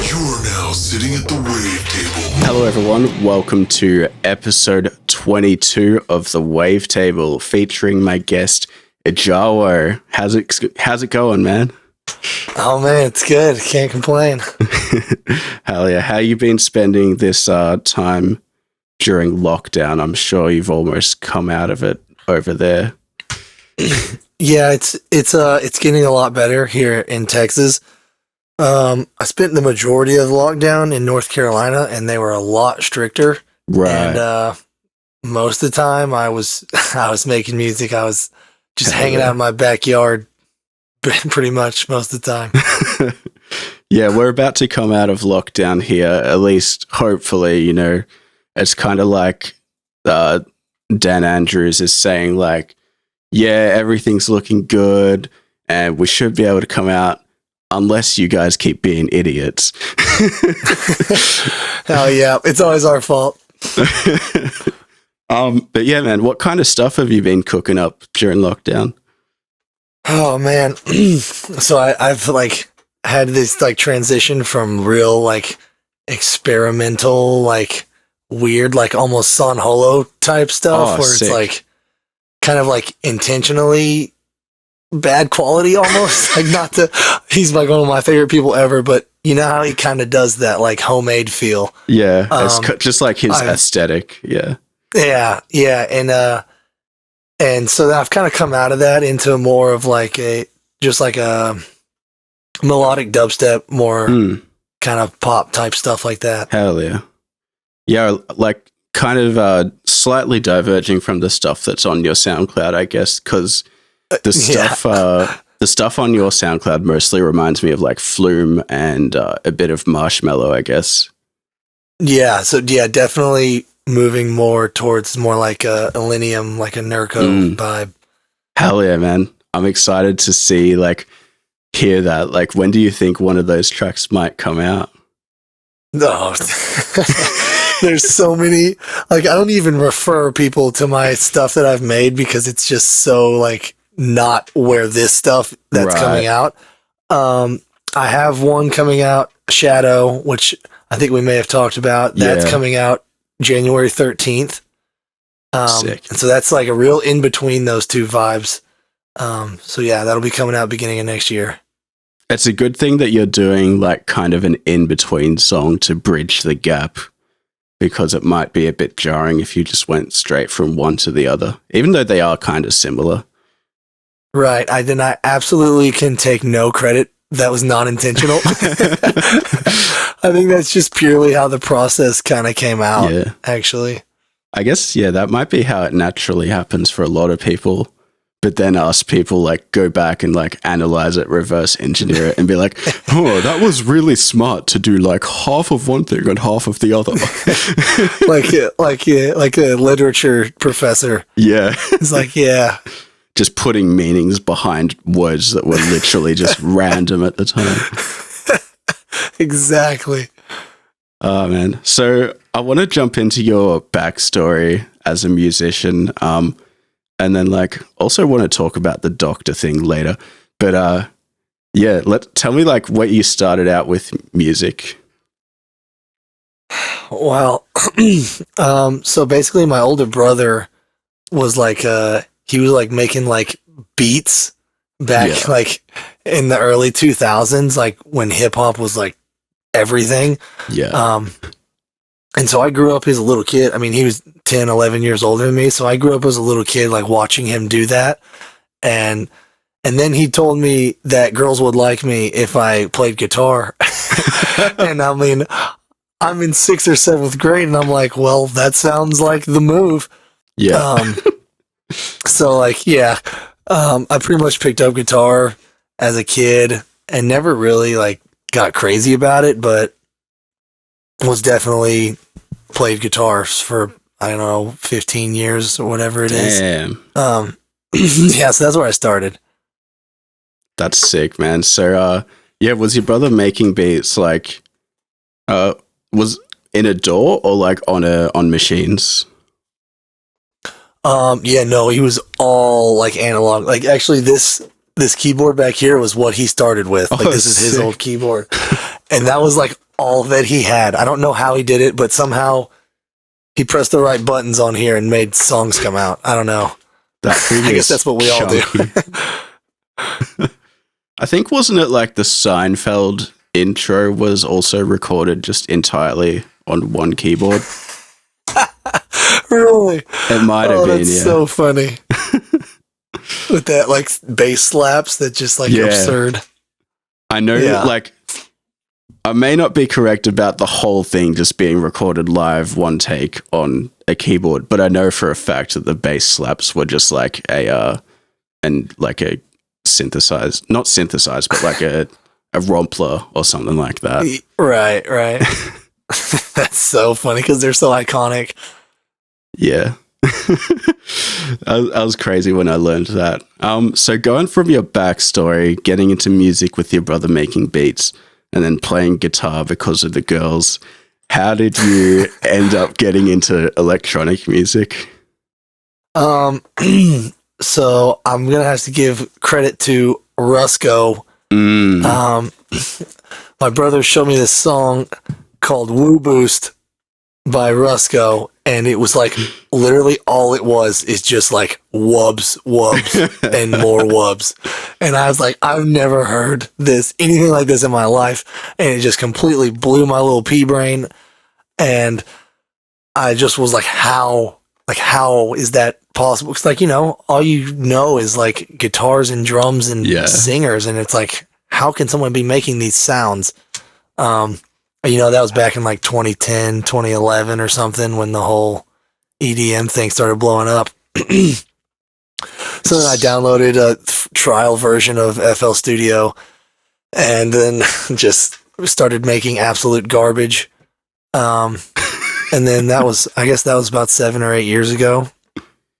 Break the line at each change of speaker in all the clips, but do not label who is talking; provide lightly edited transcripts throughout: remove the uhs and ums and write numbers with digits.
You're now sitting at the Wavetable.
Hello everyone, welcome to episode 22 of the Wavetable, featuring my guest IJAWO. How's it going, man?
Oh man, it's good. Can't complain.
Hell yeah. How you been spending this time during lockdown? I'm sure you've almost come out of it over there.
Yeah, it's getting a lot better here in Texas. I spent the majority of the lockdown in North Carolina, and they were a lot stricter.
Right.
And most of the time, I was making music. I was just hanging out in my backyard, pretty much most of the time.
Yeah, we're about to come out of lockdown here. At least, hopefully, you know, it's kind of like Dan Andrews is saying, like, yeah, everything's looking good, and we should be able to come out. Unless you guys keep being idiots.
Oh yeah, it's always our fault.
But yeah, man, what kind of stuff have you been cooking up during lockdown?
Oh man, so I've like had this like transition from real like experimental, like weird, like almost San Holo type stuff, where
sick.
it's like kind of like intentionally bad quality almost. Like not to, he's like one of my favorite people ever, but you know how he kind of does that like homemade feel.
Yeah, it's just like his aesthetic. Yeah.
Yeah, and so I've kind of come out of that into more of like a melodic dubstep, more kind of pop type stuff like that.
Hell yeah. Yeah, like kind of slightly diverging from the stuff that's on your SoundCloud, I guess, because the stuff on your SoundCloud mostly reminds me of like Flume and a bit of Marshmallow, I guess. Yeah,
so definitely moving more towards more like a Illenium, like a Nurko vibe.
Hell yeah, man. I'm excited to see, like, hear that. Like, when do you think one of those tracks might come out?
No. There's so many, like, I don't even refer people to my stuff that I've made because it's just so like not where this stuff that's coming out. I have one coming out, Shadow, which I think we may have talked about. That's coming out January 13th.
Sick.
And so that's like a real in between those two vibes. So yeah, that'll be coming out beginning of next year.
It's a good thing that you're doing like kind of an in between song to bridge the gap, because it might be a bit jarring if you just went straight from one to the other, even though they are kind of similar.
Right. I absolutely can take no credit. That was not intentional. I think that's just purely how the process kind of came out, actually.
I guess, that might be how it naturally happens for a lot of people. But then us people like go back and like analyze it, reverse engineer it, and be like, oh, that was really smart to do like half of one thing and half of the other.
like a literature professor.
Yeah.
It's like, yeah.
Just putting meanings behind words that were literally just random at the time.
Exactly.
Oh, man. So I want to jump into your backstory as a musician, and then like also want to talk about the doctor thing later. But tell me like what you started out with music.
Well, so basically my older brother was like he was like making like beats back like in the early 2000s, like when hip hop was like everything.
Yeah.
And so I grew up as a little kid. I mean, he was 10, 11 years older than me. So I grew up as a little kid, like watching him do that. And then he told me that girls would like me if I played guitar. And I mean, I'm in 6th or 7th grade and I'm like, well, that sounds like the move.
Yeah.
So like, I pretty much picked up guitar as a kid and never really like got crazy about it, but was definitely played guitars for, I don't know, 15 years or whatever it is.
Damn.
So that's where I started.
That's sick, man. So, was your brother making beats like, was in a DAW or like on machines?
No, he was all like analog. Like actually this keyboard back here was what he started with. Like this is his old keyboard. And that was like all that he had. I don't know how he did it, but somehow he pressed the right buttons on here and made songs come out. I don't know. I guess that's what we all do.
I think, wasn't it like the Seinfeld intro was also recorded just entirely on one keyboard?
Really?
It might have been,
that's
yeah.
so funny. With that, like, bass slaps that just, like, absurd.
I know, like, I may not be correct about the whole thing just being recorded live, one take on a keyboard, but I know for a fact that the bass slaps were just like a synthesized, not synthesized, but like a Rompler or something like that.
Right. That's so funny because they're so iconic.
Yeah. I was crazy when I learned that. So going from your backstory, getting into music with your brother making beats, and then playing guitar because of the girls, how did you end up getting into electronic music?
So I'm gonna have to give credit to Rusko. My brother showed me this song called Woo Boost by Rusko, and it was like literally all it was is just like wubs and more wubs. And I was like, I've never heard anything like this in my life, and it just completely blew my little pea brain. And I just was like, how is that possible? It's like, all you know is like guitars and drums and singers, and it's like, how can someone be making these sounds? That was back in like 2010, 2011 or something when the whole EDM thing started blowing up. So then I downloaded a trial version of FL Studio and then just started making absolute garbage. And then I guess that was about 7 or 8 years ago.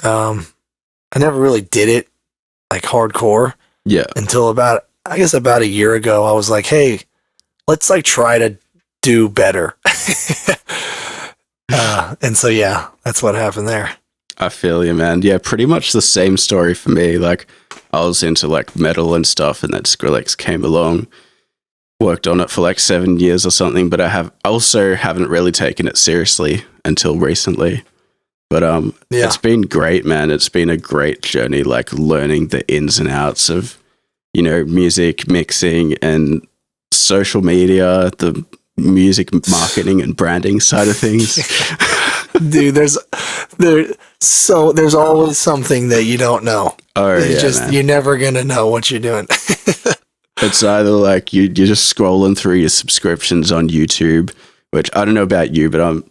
I never really did it like hardcore.
Yeah.
Until about a year ago, I was like, hey, let's like try to do better. And so, that's what happened there.
I feel you, man. Yeah, pretty much the same story for me. Like, I was into like metal and stuff, and then Skrillex came along, worked on it for like 7 years or something, but I also haven't really taken it seriously until recently. But it's been great, man. It's been a great journey, like learning the ins and outs of, music mixing and social media, the music marketing and branding side of things.
Dude, there's always something that you don't know. You're never gonna know what you're doing.
It's either like you're just scrolling through your subscriptions on YouTube, which I don't know about you, but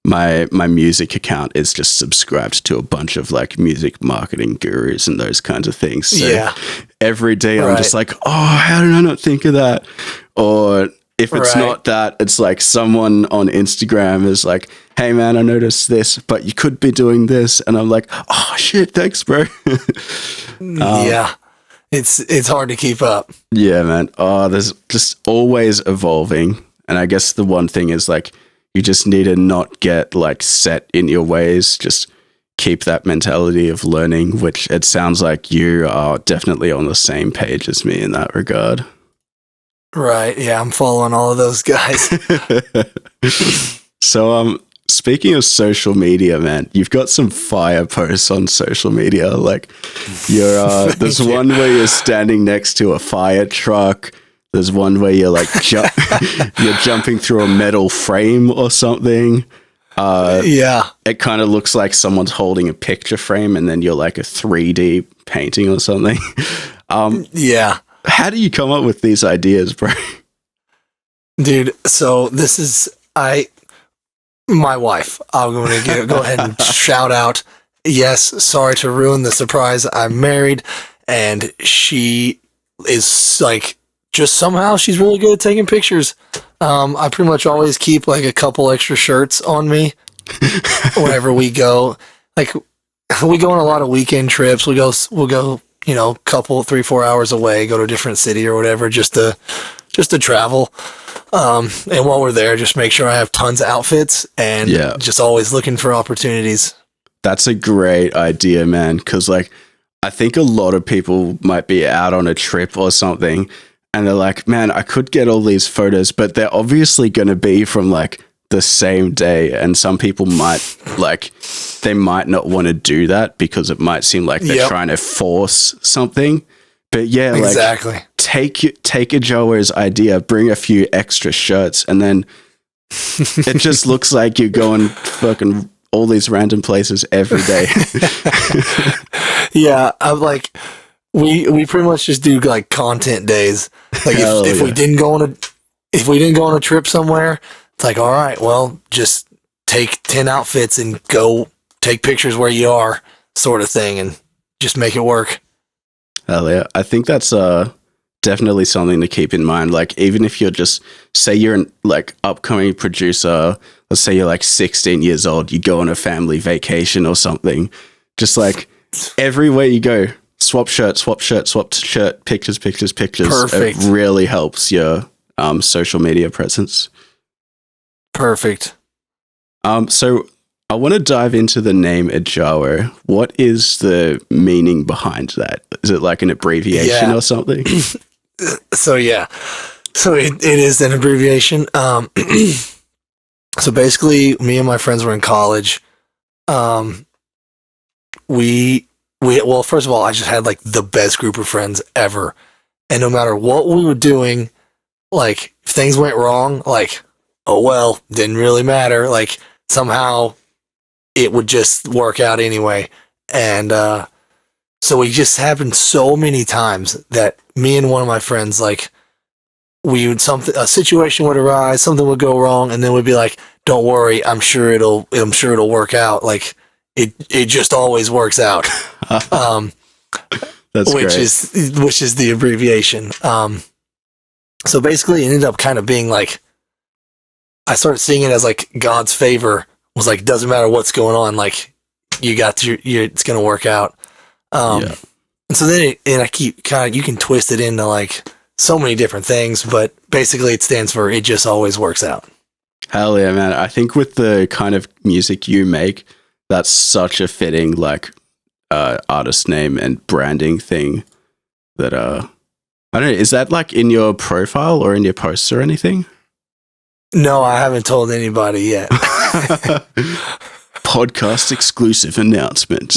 my music account is just subscribed to a bunch of like music marketing gurus and those kinds of things. So every day I'm just like, oh, how did I not think of that? Or if it's not that, it's like someone on Instagram is like, hey man, I noticed this, but you could be doing this. And I'm like, oh shit, thanks, bro.
It's hard to keep up.
Yeah, man. Oh, there's just always evolving. And I guess the one thing is like, you just need to not get like set in your ways. Just keep that mentality of learning, which it sounds like you are definitely on the same page as me in that regard.
Right. Yeah, I'm following all of those guys.
So, speaking of social media, man, you've got some fire posts on social media. Like, there's one where you're standing next to a fire truck. There's one where you're like you're jumping through a metal frame or something. It kind of looks like someone's holding a picture frame, and then you're like a 3D painting or something. How do you come up with these ideas, bro?
Dude, so this is my wife. I'm going to go ahead and shout out. Yes, sorry to ruin the surprise. I'm married, and she is like, just somehow she's really good at taking pictures. I pretty much always keep like a couple extra shirts on me whenever we go. Like, we go on a lot of weekend trips. We'll go, couple 3-4 hours away, go to a different city or whatever, just to travel. And while we're there, just make sure I have tons of outfits and just always looking for opportunities.
That's a great idea, man. Cause like, I think a lot of people might be out on a trip or something, and they're like, man, I could get all these photos, but they're obviously going to be from like the same day. And some people might like, they might not want to do that because it might seem like they're trying to force something. But yeah,
exactly.
Like take IJAWO's idea, bring a few extra shirts, and then it just looks like you're going fucking all these random places every day.
Yeah, I'm like, we pretty much just do like content days. Like if we didn't go on a trip somewhere, it's like, all right, well, just take 10 outfits and go take pictures where you are, sort of thing, and just make it work.
Hell yeah. I think that's definitely something to keep in mind. Like, even if you're just, say you're an like upcoming producer, let's say you're like 16 years old, you go on a family vacation or something, just like everywhere you go, swap shirt, pictures.
Perfect.
It really helps your social media presence.
Perfect.
So I want to dive into the name IJAWO. What is the meaning behind that? Is it like an abbreviation or something?
So it is an abbreviation. So basically, me and my friends were in college. Well, first of all, I just had like the best group of friends ever, and no matter what we were doing, like if things went wrong, like, oh well, didn't really matter. Like somehow it would just work out anyway. And so it just happened so many times that me and one of my friends, like, a situation would arise, something would go wrong, and then we'd be like, "Don't worry, I'm sure it'll work out." Like it just always works out.
That's
which
great.
which is the abbreviation. So basically, it ended up kind of being like, I started seeing it as like God's favor. Was like, doesn't matter what's going on, like you got it's gonna work out. And so then I keep kind of, you can twist it into like so many different things, but basically it stands for it just always works out.
Hell yeah, man. I think with the kind of music you make, that's such a fitting like artist name and branding thing that I don't know, is that like in your profile or in your posts or anything?
No, I haven't told anybody yet.
Podcast exclusive announcement.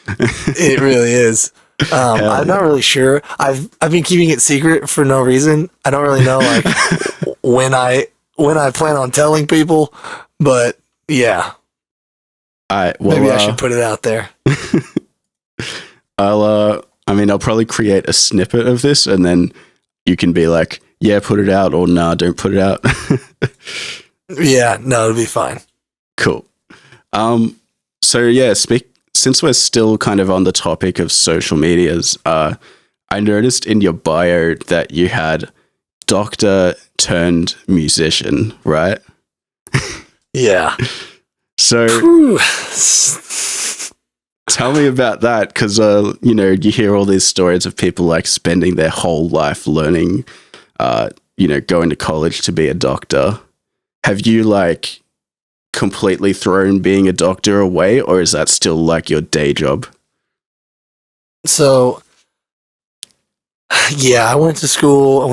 It really is. I'm not really sure. I've been keeping it secret for no reason. I don't really know like when I plan on telling people, but yeah. Maybe I should put it out there.
I'll probably create a snippet of this and then you can be like, yeah, put it out, or nah, don't put it out.
Yeah, no, it'll be fine.
Cool. So yeah, since we're still kind of on the topic of social medias, I noticed in your bio that you had doctor turned musician, right?
Yeah.
So tell me about that, because you hear all these stories of people like spending their whole life learning, going to college to be a doctor. Have you like completely thrown being a doctor away, or is that still like your day job?
So yeah, I went to school. I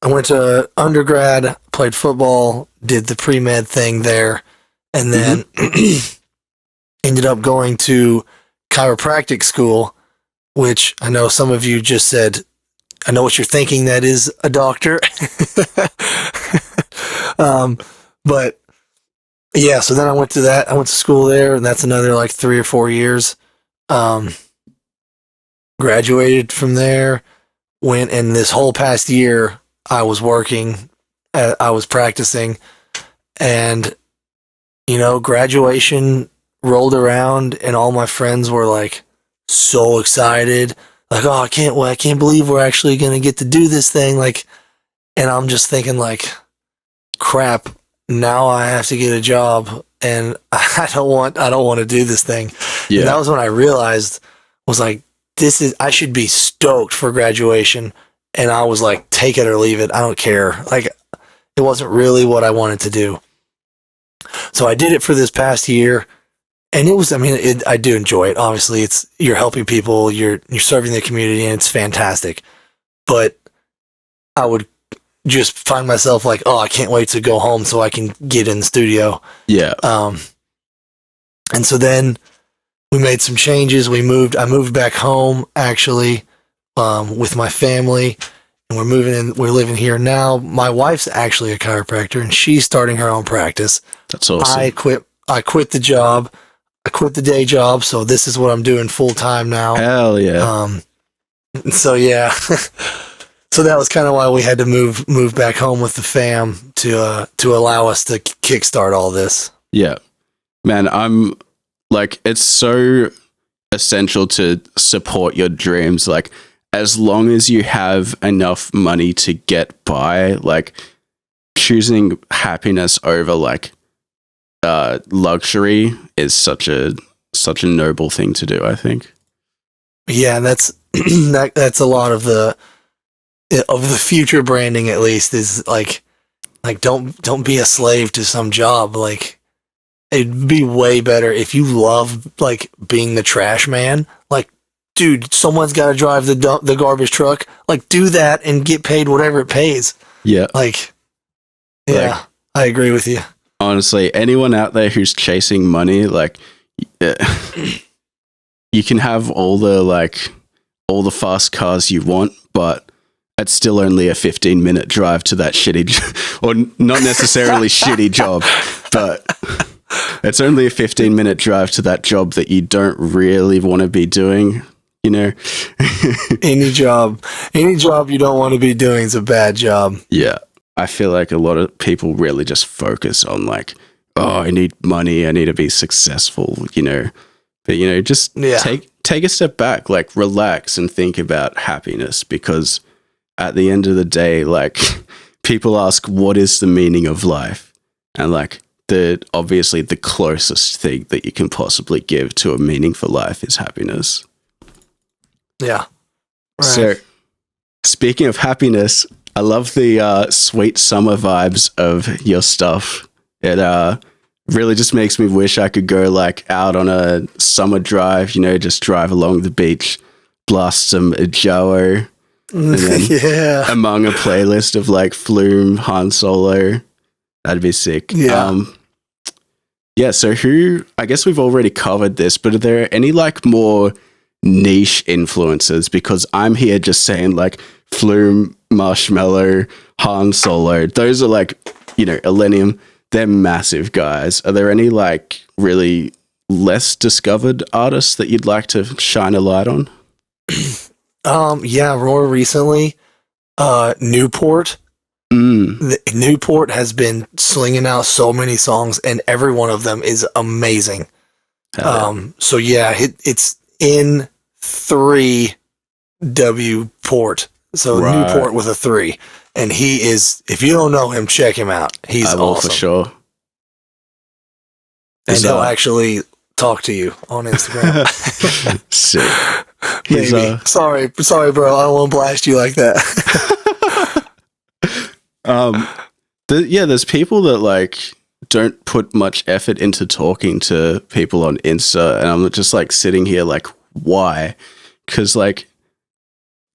went to undergrad, played football, did the pre-med thing there, and then ended up going to chiropractic school, which I know some of you just said, I know what you're thinking, that is a doctor. But yeah, so then I went to school there, and that's another like 3 or 4 years. Graduated from there, and this whole past year I was working, I was practicing, and graduation rolled around and all my friends were like so excited, like, oh, I can't believe we're actually going to get to do this thing, like, and I'm just thinking like, crap, now I have to get a job and I don't want to do this thing. Yeah. And that was when I realized, was like, I should be stoked for graduation. And I was like, take it or leave it. I don't care. Like, it wasn't really what I wanted to do. So I did it for this past year, and it was, I do enjoy it. Obviously, you're helping people, you're serving the community, and it's fantastic. But I would just find myself like, oh, I can't wait to go home so I can get in the studio.
Yeah.
And so then we made some changes. I moved back home actually, with my family, and we're living here now. My wife's actually a chiropractor and she's starting her own practice.
That's awesome.
I quit the job. I quit the day job. So this is what I'm doing full time now.
Hell yeah.
So yeah. So that was kind of why we had to move back home with the fam to allow us to kickstart all this.
Yeah. Man, I'm like, it's so essential to support your dreams. Like, as long as you have enough money to get by, like, choosing happiness over like luxury is such a noble thing to do, I think.
Yeah, that's that's a lot of the future branding, at least, is like don't be a slave to some job. Like, it'd be way better if you love like being the trash man. Like, dude, someone's got to drive the garbage truck. Like, do that and get paid whatever it pays.
Yeah.
Like, yeah, like, I agree with you.
Honestly, anyone out there who's chasing money, like, you can have all the fast cars you want, but it's still only a 15-minute drive to that shitty, or not necessarily shitty job, but it's only a 15-minute drive to that job that you don't really want to be doing, you know?
Any job you don't want to be doing is a bad job.
Yeah. I feel like a lot of people really just focus on like, oh, I need money, I need to be successful, you know? But, you know, just take a step back, like relax and think about happiness, because at the end of the day, like, people ask, what is the meaning of life? And like, obviously the closest thing that you can possibly give to a meaning for life is happiness.
Yeah. Right.
So, speaking of happiness, I love the sweet summer vibes of your stuff. It really just makes me wish I could go like out on a summer drive, you know, just drive along the beach, blast some IJAWO, and then among a playlist of like Flume, Han Solo. That'd be sick.
Yeah.
So I guess we've already covered this, but are there any like more niche influences? Because I'm here just saying like Flume, Marshmello, Han Solo. Those are like, you know, Illenium. They're massive guys. Are there any like really less discovered artists that you'd like to shine a light on?
Yeah, more recently, Newport. Newport has been slinging out so many songs, and every one of them is amazing. So yeah, it's in 3W Port. So right. Newport with a 3. And he is, if you don't know him, check him out. He's
I will
awesome.
For sure.
And he'll actually talk to you on Instagram.
Sick.
Maybe. Sorry, bro. I don't want to blast you like that.
There's people that like don't put much effort into talking to people on Insta, and I'm just like sitting here like, why? Because like,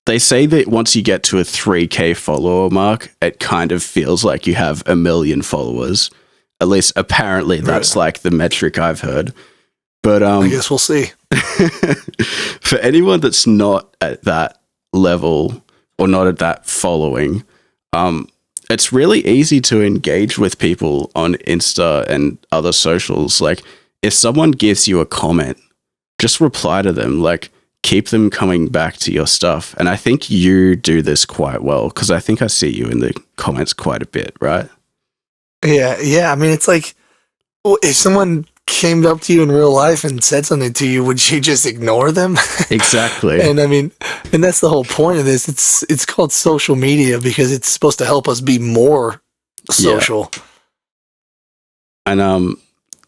they say that once you get to a 3K follower mark, it kind of feels like you have 1 million followers. At least apparently that's like the metric I've heard. But
I guess we'll see.
For anyone that's not at that level or not at that following, it's really easy to engage with people on Insta and other socials. Like, if someone gives you a comment, just reply to them. Like, keep them coming back to your stuff. And I think you do this quite well, because I think I see you in the comments quite a bit, right?
Yeah. I mean, it's like, if someone came up to you in real life and said something to you, would you just ignore them?
Exactly.
And I mean, and that's the whole point of this. It's called social media because it's supposed to help us be more social.
Yeah. And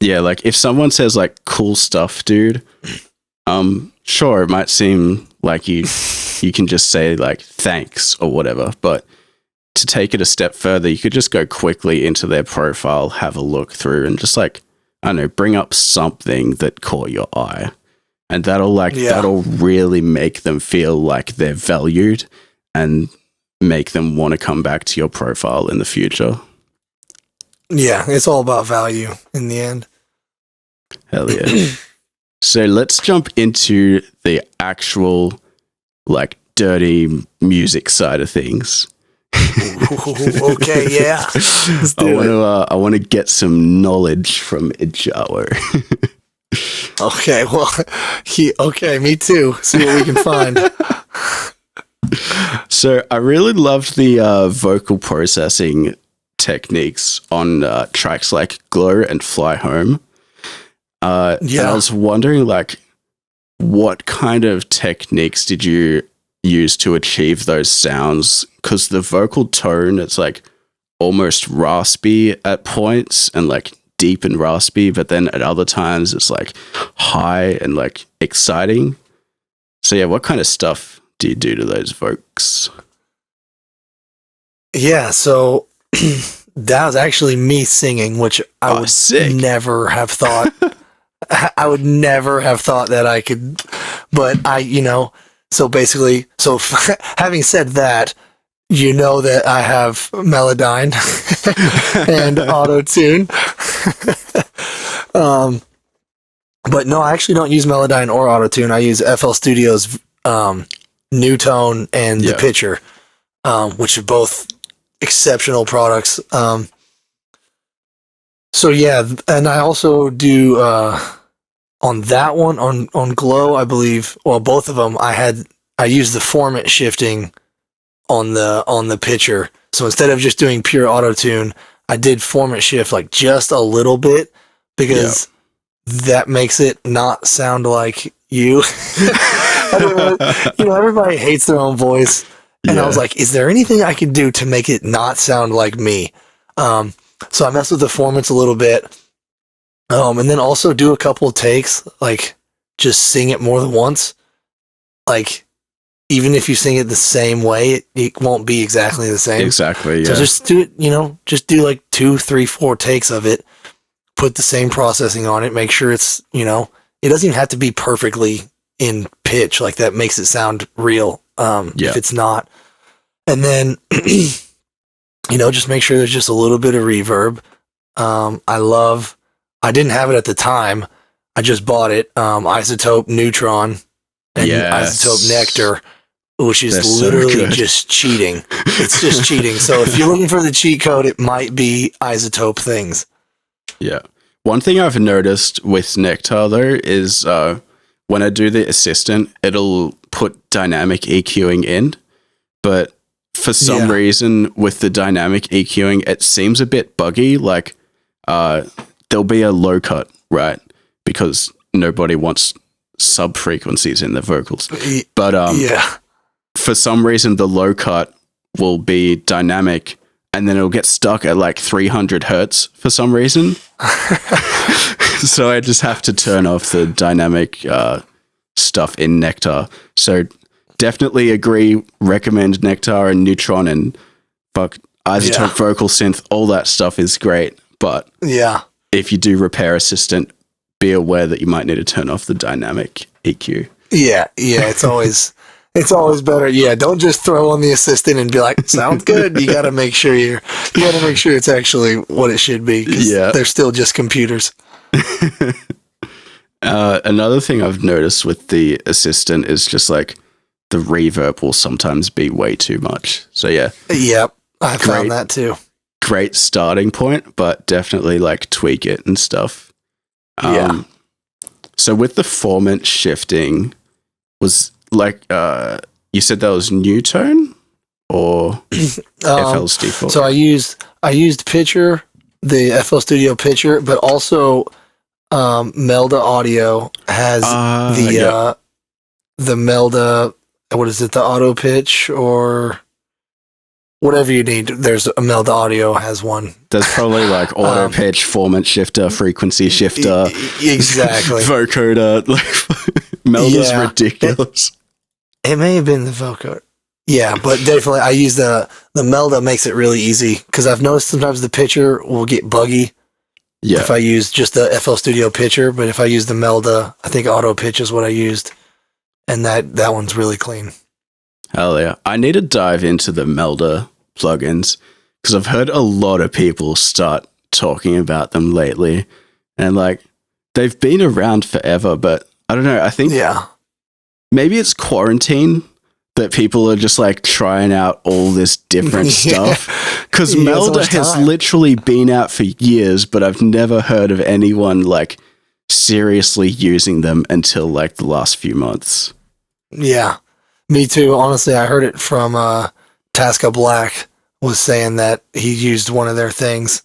like if someone says like cool stuff, dude, sure, it might seem like you can just say like thanks or whatever, but to take it a step further, you could just go quickly into their profile, have a look through, and just like, I don't know, bring up something that caught your eye. And that'll really make them feel like they're valued. And make them want to come back to your profile in the future.
Yeah, it's all about value in the end.
Hell yeah. So let's jump into the actual, like, dirty music side of things.
Ooh, okay, yeah. Let's do it.
I want to get some knowledge from IJAWO.
Okay, well, okay, me too. See what we can find.
So I really loved the vocal processing techniques on tracks like Glow and Fly Home. And I was wondering, like, what kind of techniques did you use to achieve those sounds? Because the vocal tone, it's like almost raspy at points and like deep and raspy, but then at other times it's like high and like exciting. So yeah, what kind of stuff do you do to those vocals?
Yeah, so that was actually me singing, which I would never have thought. I would never have thought that I could, but so basically, having said that, that I have Melodyne and auto-tune. But no, I actually don't use Melodyne or auto-tune. I use FL Studio's New Tone and the Pitcher, which are both exceptional products. So yeah, and I also do on that one on Glow, I believe. Well, both of them, I used the format shifting on the Pitcher. So instead of just doing pure auto tune, I did format shift like just a little bit because that makes it not sound like you. Everybody hates their own voice, and I was like, is there anything I can do to make it not sound like me? So I messed with the formats a little bit, and then also do a couple of takes, like just sing it more than once. Like, even if you sing it the same way, it won't be exactly the same.
Exactly, yeah.
So just do it, just do like 2, 3, 4 takes of it, put the same processing on it, make sure it's, it doesn't even have to be perfectly in pitch, like that makes it sound real, if it's not. And then, just make sure there's just a little bit of reverb. I didn't have it at the time. I just bought it. Isotope Neutron and Isotope Nectar, which is literally just cheating. It's just cheating. So if you're looking for the cheat code, it might be Isotope things.
Yeah. One thing I've noticed with Nectar, though, is when I do the assistant, it'll put dynamic EQing in, but for some reason with the dynamic EQing, it seems a bit buggy. Like there'll be a low cut, right? Because nobody wants sub frequencies in their vocals. But for some reason, the low cut will be dynamic and then it'll get stuck at like 300 hertz for some reason. So I just have to turn off the dynamic stuff in Nectar. So definitely recommend Nectar and Neutron and Isotope Vocal Synth. All that stuff is great. But if you do Repair Assistant, be aware that you might need to turn off the dynamic EQ. Yeah,
it's always better. Yeah, don't just throw on the assistant and be like, sounds good. You got to make sure it's actually what it should be, because they're still just computers.
Another thing I've noticed with the assistant is just like the reverb will sometimes be way too much. So I found that too. Great starting point, but definitely like tweak it and stuff. So with the format shifting, was like you said that was New Tone or FL's default?
So I used Pitcher, the FL Studio Pitcher, but also Melda Audio has the Melda, what is it, the auto pitch or whatever you need. There's a Melda Audio has one.
There's probably like auto pitch, format shifter, frequency shifter,
exactly,
vocoder. Like Melda's ridiculous.
It may have been the vocoder. Yeah, but definitely I use the Melda, makes it really easy, because I've noticed sometimes the pitcher will get buggy. Yeah. If I use just the FL Studio Pitcher, but if I use the Melda, I think auto pitch is what I used, and that one's really clean.
Hell yeah. I need to dive into the Melder plugins because I've heard a lot of people start talking about them lately. And like, they've been around forever, but I don't know. I think maybe it's quarantine that people are just like trying out all this different stuff. Because Melder has literally been out for years, but I've never heard of anyone like seriously using them until like the last few months.
Yeah. Me too. Honestly, I heard it from Tasca Black was saying that he used one of their things,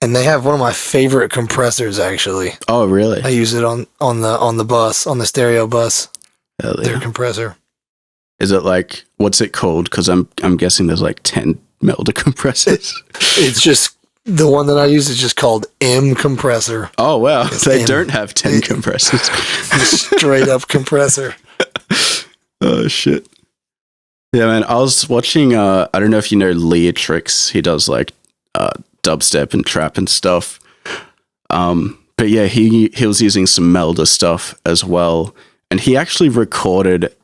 and they have one of my favorite compressors actually.
Oh, really?
I use it on the bus, on the stereo bus.
Hell yeah.
Their compressor.
Is it like, what's it called? Because I'm guessing there's like 10 Melder compressors.
It's just the one that I use is just called M compressor.
Oh wow, they don't have 10 compressors.
Straight up compressor.
Oh shit. Yeah, man. I was watching. I don't know if you know Leatrix. He does like dubstep and trap and stuff. But yeah, he was using some Melder stuff as well, and he actually recorded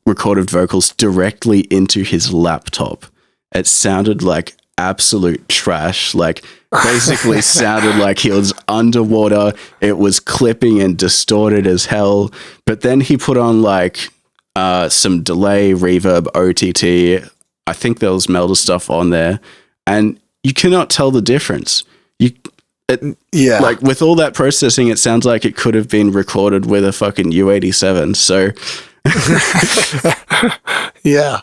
recorded vocals directly into his laptop. It sounded like absolute trash. Like basically sounded like he was underwater. It was clipping and distorted as hell. But then he put on like some delay, reverb, OTT. I think there was Melder stuff on there, and you cannot tell the difference. Like with all that processing, it sounds like it could have been recorded with a fucking U87. So
yeah.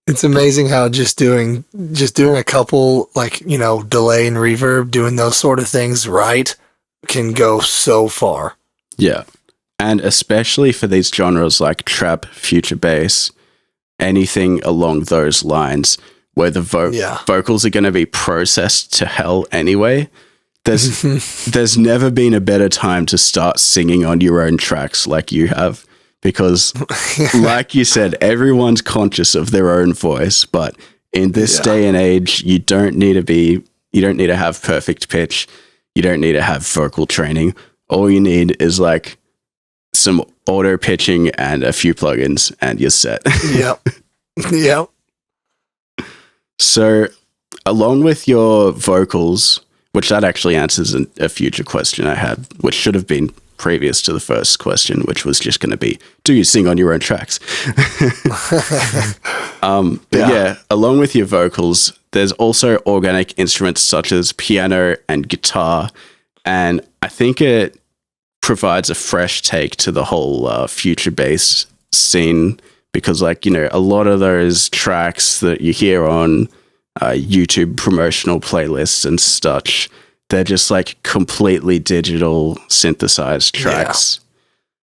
It's amazing how just doing a couple, like, you know, delay and reverb, doing those sort of things right can go so far.
Yeah. And especially for these genres like trap, future bass, anything along those lines where the vocals are going to be processed to hell anyway. There's never been a better time to start singing on your own tracks like you have. Because, like you said, everyone's conscious of their own voice, but in this day and age, you don't need to have perfect pitch. You don't need to have vocal training. All you need is like some auto pitching and a few plugins, and you're set. Yep. So, along with your vocals, which that actually answers a future question I had, which should have been previous to the first question, which was just going to be, do you sing on your own tracks? But yeah, along with your vocals, there's also organic instruments such as piano and guitar. And I think it provides a fresh take to the whole future bass scene because, like, you know, a lot of those tracks that you hear on YouTube promotional playlists and such, they're just like completely digital synthesized tracks.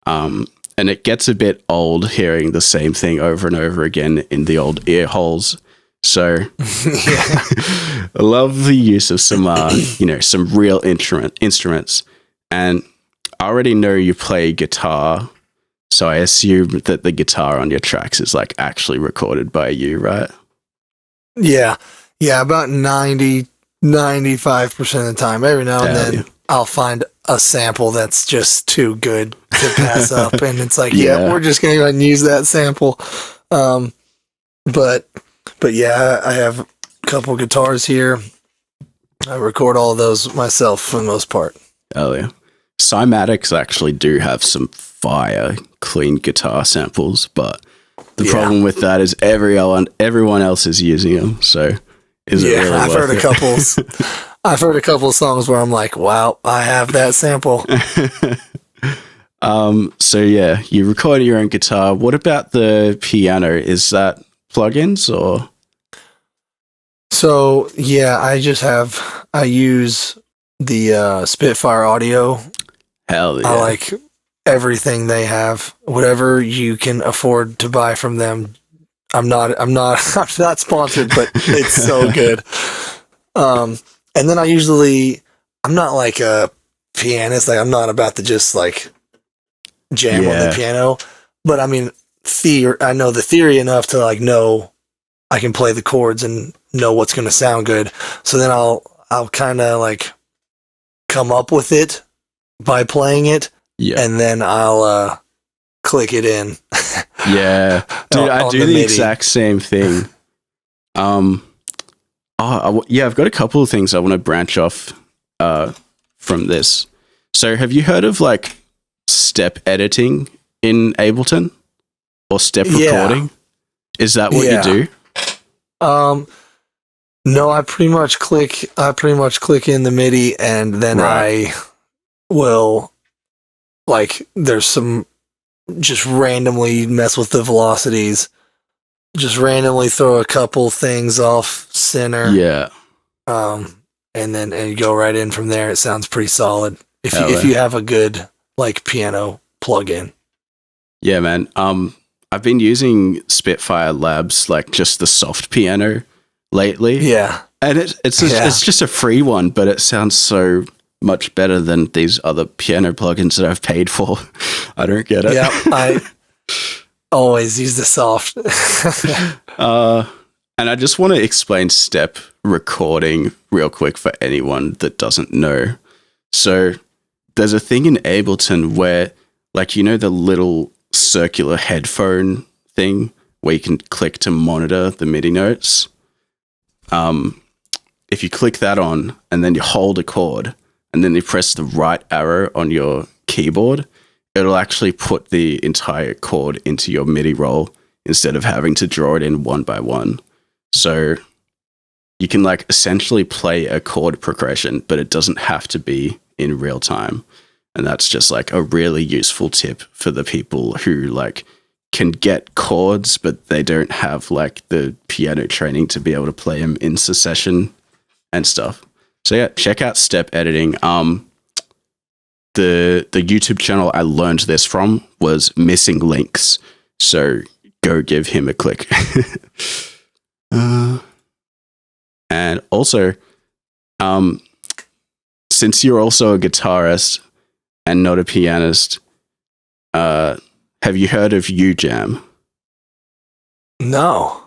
And it gets a bit old hearing the same thing over and over again in the old ear holes. So I love the use of some, some real instruments. And I already know you play guitar, so I assume that the guitar on your tracks is like actually recorded by you, right?
Yeah. Yeah, about 95% of the time. Every now and then I'll find a sample that's just too good to pass up, and it's like, we're just going to go ahead and use that sample. But yeah, I have a couple guitars here. I record all of those myself for the most part. Oh yeah. Cymatics actually do have some fire clean guitar samples, but the problem with that is everyone else is using them. So is it really I've heard I've heard a couple songs where I'm like, wow, I have that sample. So yeah, you record your own guitar. What about the piano? Is that plugins or? So yeah, I use the Spitfire Audio. Hell yeah. I like everything they have. Whatever you can afford to buy from them. I'm not sponsored, but it's so good. And then I'm not like a pianist. Like, I'm not about to just like jam on the piano, but I mean, I know the theory enough to like know I can play the chords and know what's going to sound good. So then I'll kind of like come up with it by playing it, and then I'll click it in.
Yeah, dude, I
on
do
the
the
MIDI.
exact same thing. Yeah, I've got a couple of things I want to branch off from this. So, have you heard of like step editing in Ableton or step recording? Is that what you do?
No, I pretty much click in the MIDI, and then
Right.
I will, like, there's some, just randomly mess with the velocities, just randomly throw a couple things off center.
Yeah.
And then you go right in from there. It sounds pretty solid if
Hell
if
yeah.
you have a good like piano plug-in.
Yeah, man. I've been using Spitfire Labs, like just the soft piano lately.
Yeah.
And it's just a free one, but it sounds so much better than these other piano plugins that I've paid for. I don't get it.
Yeah, I always use the soft.
And I just want to explain step recording real quick for anyone that doesn't know. So there's a thing in Ableton where, like, you know, the little circular headphone thing where you can click to monitor the MIDI notes. If you click that on and then you hold a chord and then you press the right arrow on your keyboard, it'll actually put the entire chord into your MIDI roll instead of having to draw it in one by one. So you can like essentially play a chord progression, but it doesn't have to be in real time. And that's just like a really useful tip for the people who like can get chords, but they don't have like the piano training to be able to play them in succession and stuff. So yeah, check out step editing. The YouTube channel I learned this from was Missing Links. So go give him a click. And also, since you're also a guitarist and not a pianist, have you heard of IJAWO?
No.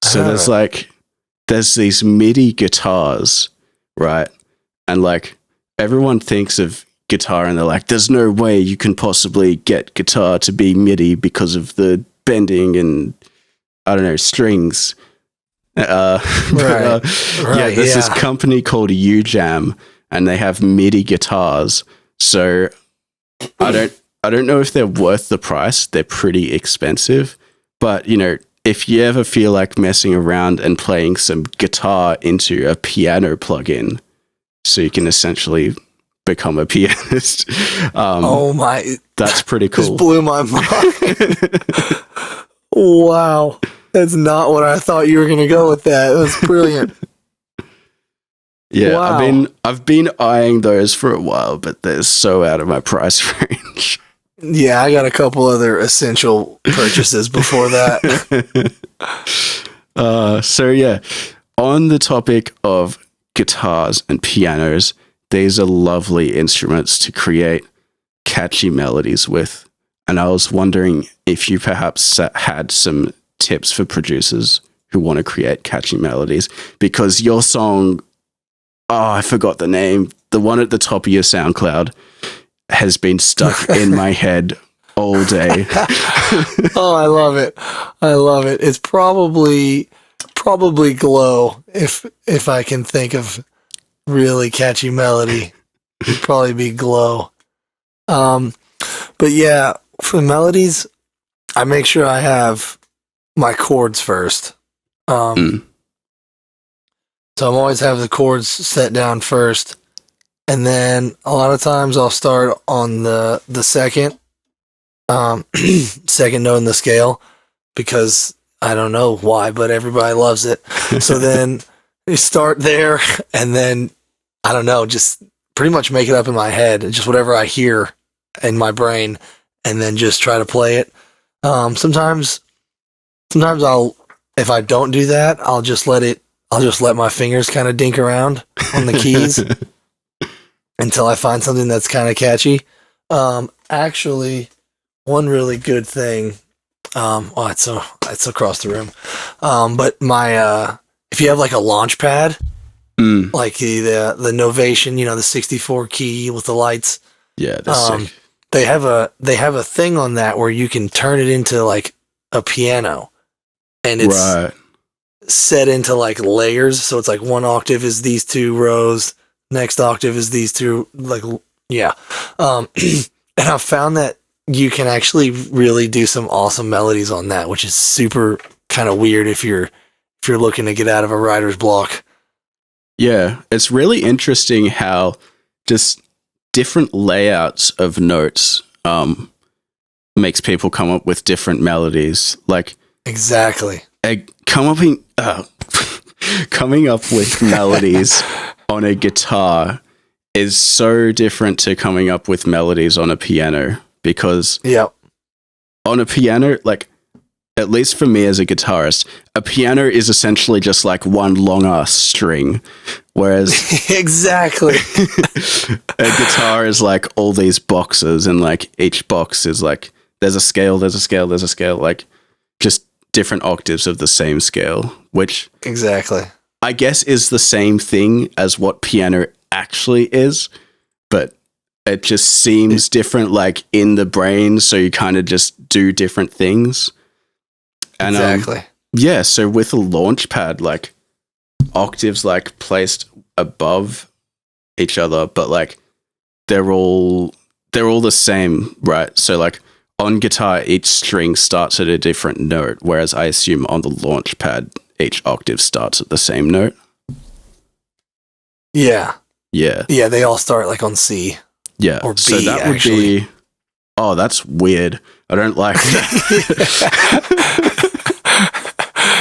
So there's these MIDI guitars, right? And like everyone thinks of guitar and they're like, there's no way you can possibly get guitar to be MIDI because of the bending and I don't know, strings. Yeah, there's this company called IJAWO and they have MIDI guitars. So I don't know if they're worth the price. They're pretty expensive, but you know, if you ever feel like messing around and playing some guitar into a piano plugin, so you can essentially become a pianist.
Oh my!
That's pretty cool.
Just blew my mind. Wow, that's not what I thought you were going to go with. That was brilliant.
Yeah,
wow.
I've been eyeing those for a while, but they're so out of my price range.
Yeah, I got a couple other essential purchases before that.
So yeah, on the topic of guitars and pianos, these are lovely instruments to create catchy melodies with. And I was wondering if you perhaps had some tips for producers who want to create catchy melodies, because your song, I forgot the name, the one at the top of your SoundCloud, has been stuck in my head all day.
Oh, I love it. I love it. It's probably Glow. If I can think of really catchy melody, it'd probably be Glow. But yeah, for melodies, I make sure I have my chords first. So I'm always have the chords set down first. And then a lot of times I'll start on the second second note in the scale, because I don't know why, but everybody loves it. So then you start there, and then I don't know, just pretty much make it up in my head, just whatever I hear in my brain, and then just try to play it. Sometimes I'll, if I don't do that, I'll just let my fingers kind of dink around on the keys until I find something that's kind of catchy. Actually, one really good thing, it's across the room. But my, if you have like a launch pad, like the Novation, you know, the 64 key with the lights.
Yeah, that's sick.
They have a thing on that where you can turn it into like a piano, and it's
Right.
set into like layers. So it's like one octave is these two rows, next octave is these two, like, yeah. And I found that you can actually really do some awesome melodies on that, which is super kind of weird if you're looking to get out of a writer's block.
Yeah, it's really interesting how just different layouts of notes makes people come up with different melodies. Like
Exactly.
coming up with melodies on a guitar is so different to coming up with melodies on a piano, because
Yep.
on a piano, like, at least for me as a guitarist, a piano is essentially just like one long ass string, whereas
Exactly.
a guitar is like all these boxes, and like each box is like there's a scale, like just different octaves of the same scale, which
Exactly.
I guess is the same thing as what piano actually is, but it just seems different, like in the brain, so you kind of just do different things. And
Exactly.
yeah, so with a launch pad, like octaves like placed above each other, but like they're all the same, right? So like on guitar, each string starts at a different note, whereas I assume on the launch pad, each octave starts at the same note.
Yeah.
Yeah.
Yeah, they all start like on C.
Yeah.
Or
so
B,
that
actually.
would be, oh, that's weird. I don't like that.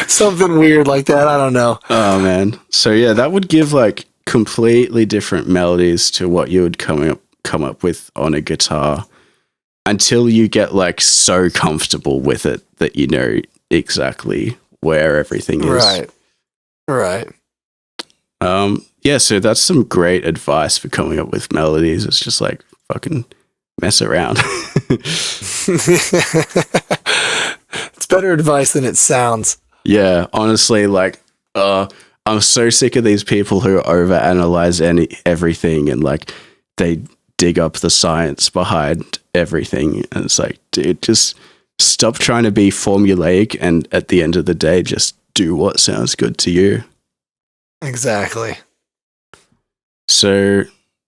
Something weird like that. I don't know.
Oh man. So yeah, that would give like completely different melodies to what you would come up with on a guitar, until you get like so comfortable with it that you know exactly where everything is.
Right. Right.
Yeah, so that's some great advice for coming up with melodies. It's just like fucking mess around.
It's better advice than it sounds.
Yeah, honestly, like, I'm so sick of these people who overanalyze everything, and like they dig up the science behind everything. And it's like, dude, just stop trying to be formulaic, and at the end of the day, just do what sounds good to you.
Exactly.
So,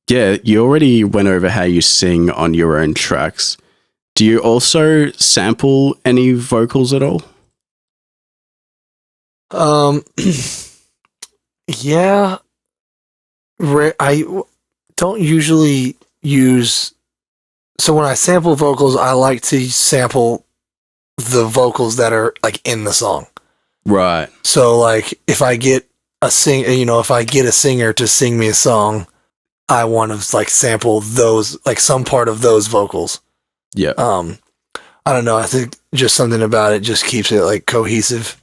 yeah, you already went over how you sing on your own tracks. Do you also sample any vocals at all?
Yeah. I don't usually use. So when I sample vocals, I like to sample the vocals that are like in the song.
Right.
So like if I get a singer to sing me a song, I want to like sample those, like some part of those vocals.
Yeah.
I don't know. I think just something about it just keeps it like cohesive.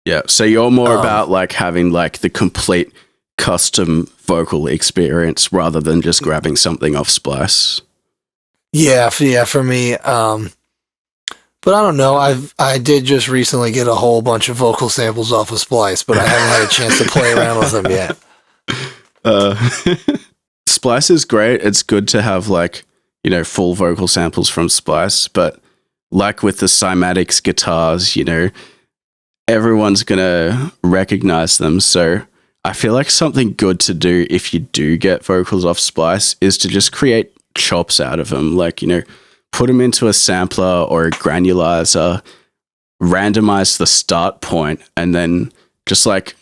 Yeah. So you're more about like having like the complete custom vocal experience rather than just grabbing something off Splice.
Yeah, for me. But I don't know. I did just recently get a whole bunch of vocal samples off of Splice, but I haven't had a chance to play around with them yet.
Splice is great. It's good to have like, you know, full vocal samples from Splice, but like with the Cymatics guitars, you know, everyone's gonna recognize them. So I feel like something good to do if you do get vocals off Splice is to just create chops out of them. Like, you know, put them into a sampler or a granulizer, randomize the start point, and then just like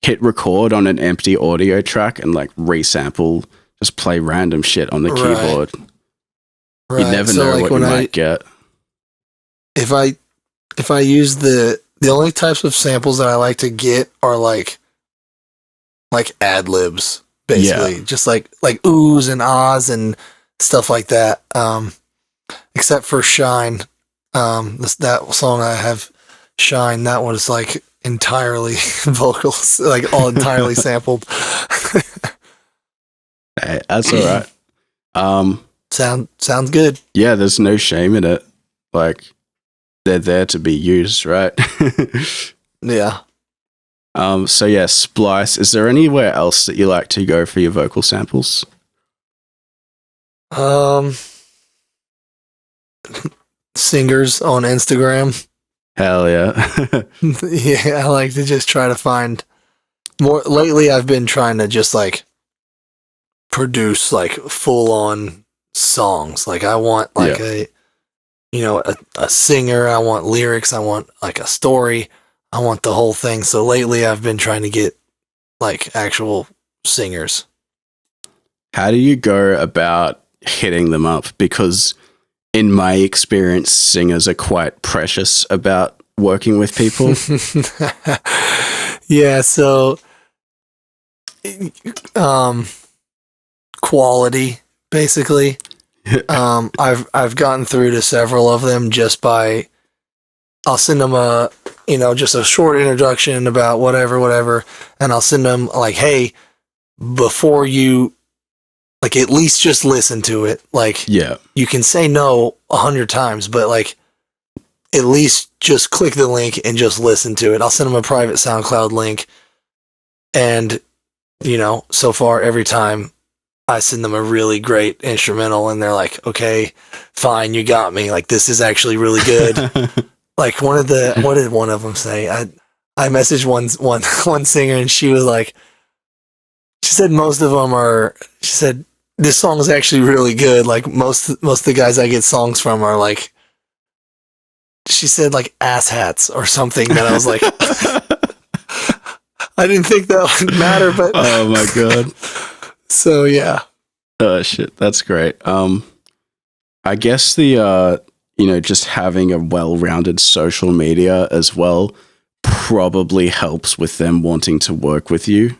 hit record on an empty audio track and like resample, just play random shit on the keyboard.
Right.
You never know
like
what you might get.
If I use the only types of samples that I like to get are like ad libs, basically.
Yeah.
Just like oohs and ahs and stuff like that. Except for Shine. That song I have, Shine, that was like entirely vocals, like all entirely sampled.
Hey, that's all right.
Sounds good.
Yeah, there's no shame in it. Like, they're there to be used, right?
Yeah.
So yeah, Splice. Is there anywhere else that you like to go for your vocal samples?
Singers on Instagram.
Hell yeah.
Yeah, I like to just try to find more. Lately, I've been trying to just like produce like full on songs. Like I want like a singer. I want lyrics. I want like a story. I want the whole thing. So lately, I've been trying to get like actual singers.
How do you go about hitting them up? Because in my experience, singers are quite precious about working with people.
Yeah, so quality basically. I've gotten through to several of them just by I'll send them just a short introduction about whatever, and I'll send them like, hey, before you like at least just listen to it. Like,
Yeah.
you can say no 100 times, but like at least just click the link and just listen to it. I'll send them a private SoundCloud link, and so far every time I send them a really great instrumental and they're like, okay, fine, you got me. Like, this is actually really good. Like what did one of them say? I messaged one singer and she was like, she said most of them are, she said, this song is actually really good. Like most of the guys I get songs from are like, she said like asshats or something that I was like, I didn't think that would matter, but
Oh my God.
So yeah.
Oh shit. That's great. I guess the, just having a well-rounded social media as well probably helps with them wanting to work with you,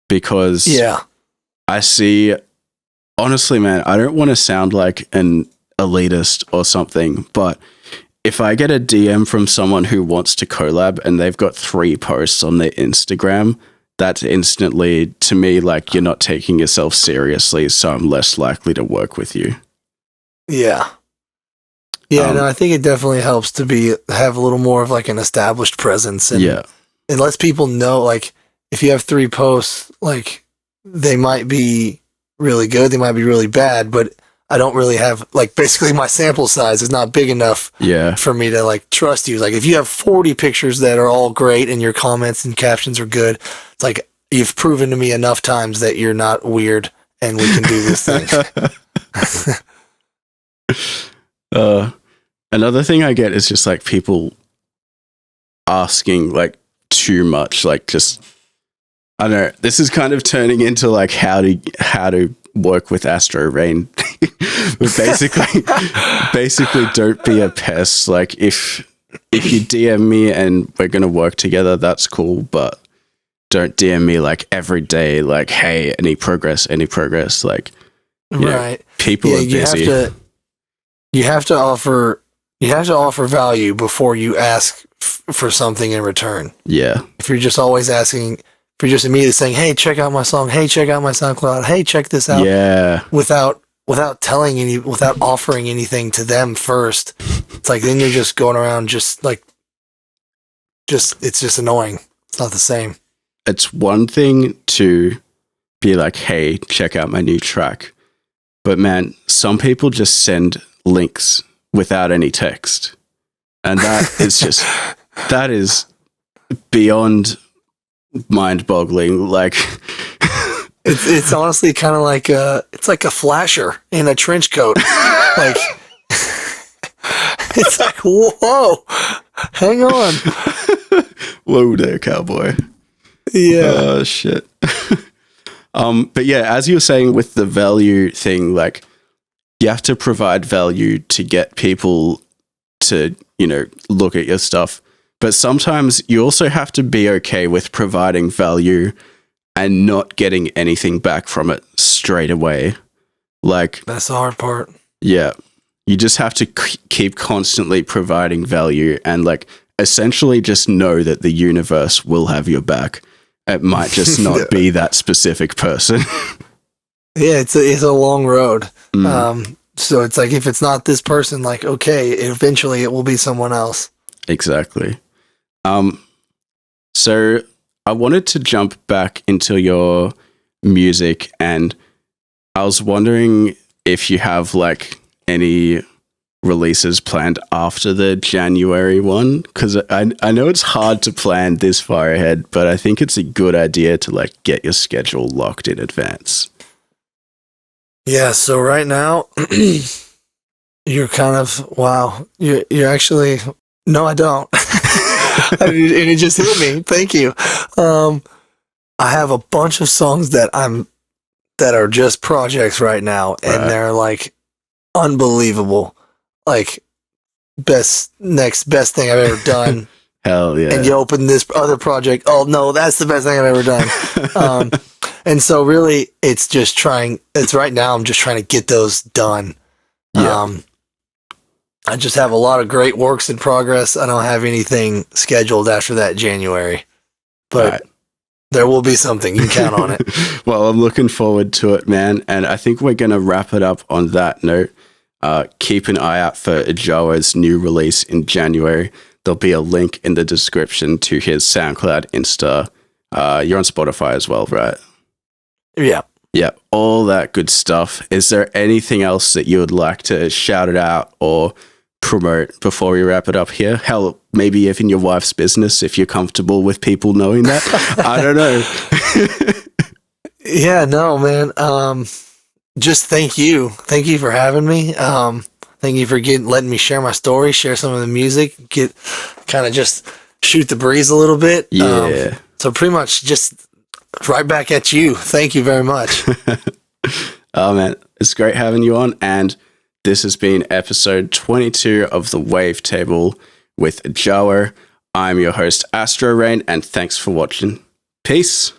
because
Yeah.
I see, honestly, man, I don't want to sound like an elitist or something, but if I get a DM from someone who wants to collab and they've got 3 posts on their Instagram, that's instantly, to me, like, you're not taking yourself seriously, so I'm less likely to work with you.
Yeah. Yeah, no, I think it definitely helps to have a little more of like an established presence, and it lets people know, like, if you have 3 posts, like, they might be really good, they might be really bad, but I don't really have, like, basically my sample size is not big enough for me to like trust you. Like, if you have 40 pictures that are all great and your comments and captions are good, it's like, you've proven to me enough times that you're not weird and we can do this thing.
Another thing I get is just like people asking like too much, like, just, I don't know, this is kind of turning into like how to work with Astroreign. But basically don't be a pest. Like, if you DM me and we're gonna work together, that's cool, but don't DM me like every day, like, hey, any progress, like,
right.
People are busy.
You have to offer value before you ask for something in return. Yeah. If you're just always asking, if you're just immediately saying, hey, check out my song, hey, check out my SoundCloud, hey, check this out. Yeah. Without offering anything to them first, it's like, then you're just going around it's just annoying. It's not the same.
It's one thing to be like, hey, check out my new track. But man, some people just send links without any text. And that is beyond mind-boggling. Like,
it's honestly kind of like it's like a flasher in a trench coat. Like, it's like, whoa, hang on.
Whoa there, cowboy.
Yeah.
Oh shit. But yeah, as you were saying with the value thing, like, you have to provide value to get people to, look at your stuff. But sometimes you also have to be okay with providing value and not getting anything back from it straight away. Like,
that's the hard part.
Yeah. You just have to keep constantly providing value and, like, essentially just know that the universe will have your back. It might just not be that specific person.
Yeah, it's a long road. So it's like, if it's not this person, like, okay, eventually it will be someone else.
Exactly. So I wanted to jump back into your music, and I was wondering if you have like any releases planned after the January one? Because I know it's hard to plan this far ahead, but I think it's a good idea to like get your schedule locked in advance.
Yeah, so right now, you're kind of, wow, you're actually, no, I don't. And it just hit me. Thank you. I have a bunch of songs that are just projects right now, and they're like unbelievable. Like next best thing I've ever done.
Hell yeah.
And you open this other project. Oh no, that's the best thing I've ever done. And so really right now I'm just trying to get those done.
Yeah.
I just have a lot of great works in progress. I don't have anything scheduled after that January, but there will be something. You can count on it.
Well, I'm looking forward to it, man. And I think we're going to wrap it up on that note. Keep an eye out for IJAWO's new release in January. There'll be a link in the description to his SoundCloud, Insta. You're on Spotify as well, right?
Yeah.
Yeah, all that good stuff. Is there anything else that you would like to shout it out or promote before we wrap it up here? Hell, maybe even your wife's business if you're comfortable with people knowing that. I don't know.
Yeah, no, man. Just thank you. Thank you for having me. Thank you for letting me share my story, share some of the music, just shoot the breeze a little bit.
Yeah.
So pretty much just right back at you. Thank you very much.
Oh, man. It's great having you on. And this has been episode 22 of the Wavetable with IJAWO. I'm your host, Astroreign, and thanks for watching. Peace.